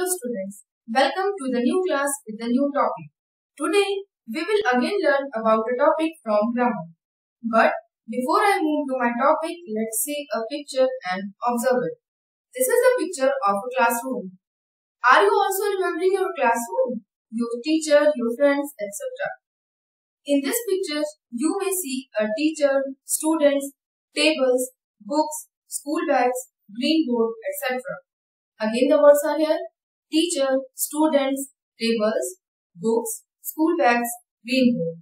Hello students, welcome to the new class with the new topic. Today we will again learn about a topic from grammar. But before I move to my topic, let's see a picture and observe it. This is a picture of a classroom. Are you also remembering your classroom? Your teacher, your friends, etc. In this picture, you may see a teacher, students, tables, books, school bags, green board, etc. Again the words are here: teacher, students, tables, books, school bags, green board.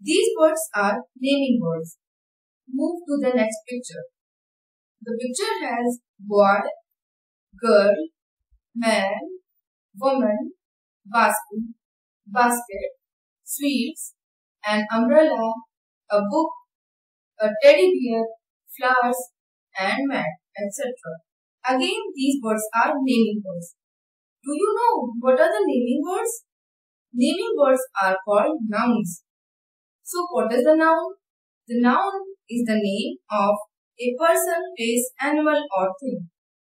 These words are naming words. Move to the next picture. The picture has boy, girl, man, woman, basket, sweets, an umbrella, a book, a teddy bear, flowers, and mat, etc. Again, these words are naming words. Do you know what are the naming words? Naming words are called nouns. So, what is the noun? The noun is the name of a person, place, animal, or thing.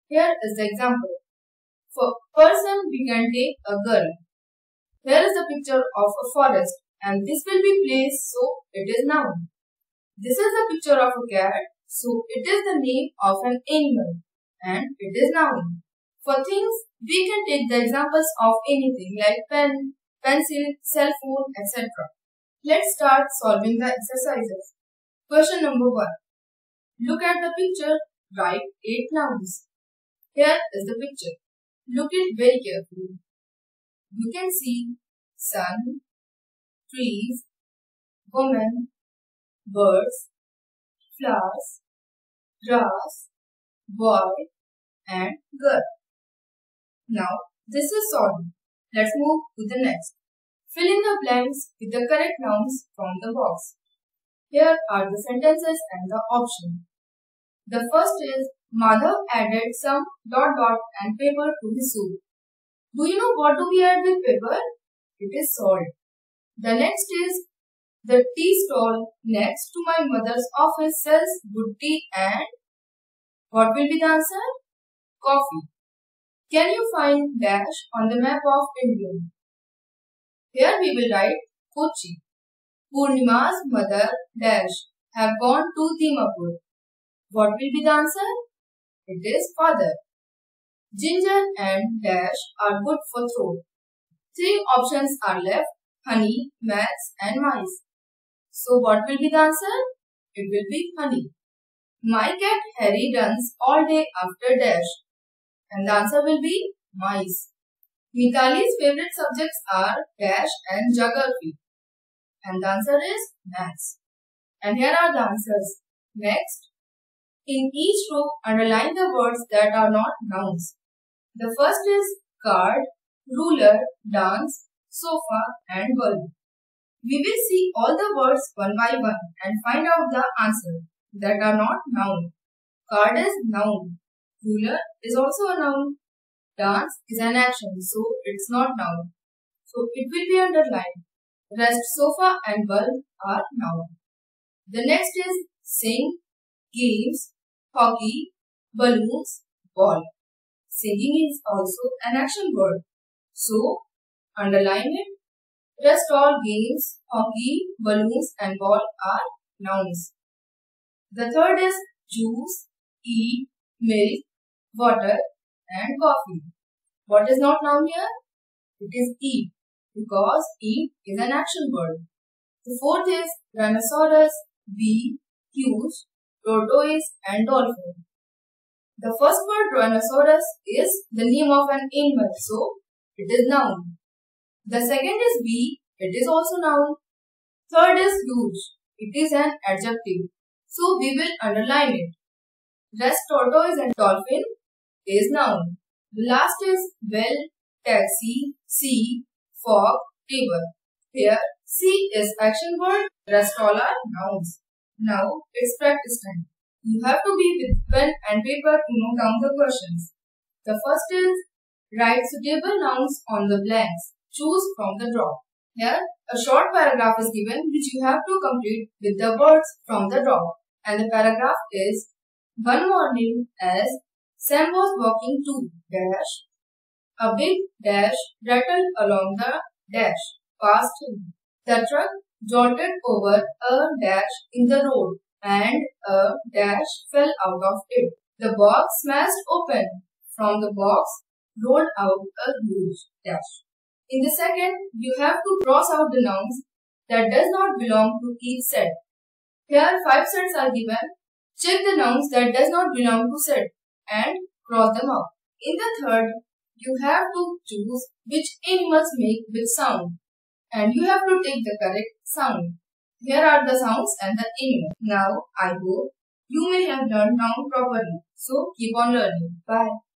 Here is the example. For person, we can take a girl. Here is the picture of a forest, and this will be place, so it is noun. This is the picture of a cat, so it is the name of an animal, and it is noun. For things, we can take the examples of anything like pen, pencil, cell phone, etc. Let's start solving the exercises. Question number 1. Look at the picture, write 8 nouns. Here is the picture. Look it very carefully. You can see sun, trees, woman, birds, flowers, grass, boy, and girl. Now, this is solved. Let's move to the next. Fill in the blanks with the correct nouns from the box. Here are the sentences and the option. The first is, Madhav added some ... and paper to his soup. Do you know what do we add with paper? It is salt. The next is, the tea stall next to my mother's office sells good tea and what will be the answer? Coffee. Can you find dash on the map of India? Here we will write Kochi. Purnima's mother dash have gone to Dimapur. What will be the answer? It is father. Ginger and dash are good for throat. 3 options are left: honey, maths and mice. So what will be the answer? It will be honey. My cat Harry runs all day after dash. And the answer will be mice. Mitali's favorite subjects are dash and geography. And the answer is maths. And here are the answers. Next. In each row, underline the words that are not nouns. The first is card, ruler, dance, sofa and bulb. We will see all the words one by one and find out the answer that are not noun. Card is noun. Ruler is also a noun. Dance is an action, so it's not noun. So it will be underlined. Rest, sofa and bulb are noun. The next is sing, games, hockey, balloons, ball. Singing is also an action word. So underline it. Rest all games, hockey, balloons and ball are nouns. The third is juice, eat, milk, water and coffee. What is not noun here? It is eat, because eat is an action word. The fourth is rhinoceros, bee, huge, tortoise and dolphin. The first word rhinoceros is the name of an animal, so it is noun. The second is bee, it is also noun. Third is huge, it is an adjective, so we will underline it. Rest, tortoise and dolphin is noun. The last is bell, taxi, sea, fog, table. Here sea is action word, rest all are nouns. Now it's practice time. You have to be with pen and paper to note down the questions. The first is write suitable nouns on the blanks. Choose from the draw. Here a short paragraph is given which you have to complete with the words from the draw. And the paragraph is, one morning as Sam was walking to dash A big dash rattled along the dash past him. The truck jolted over a dash in the road and a dash fell out of it. The box smashed open. From the box rolled out a huge dash. In the second, you have to cross out the nouns that does not belong to each set. Here 5 sets are given. Check the nouns that does not belong to set and cross them out. In the third, you have to choose which animals make which sound and you have to take the correct sound. Here are the sounds and the animals. Now I hope you may have learned noun properly. So keep on learning. Bye.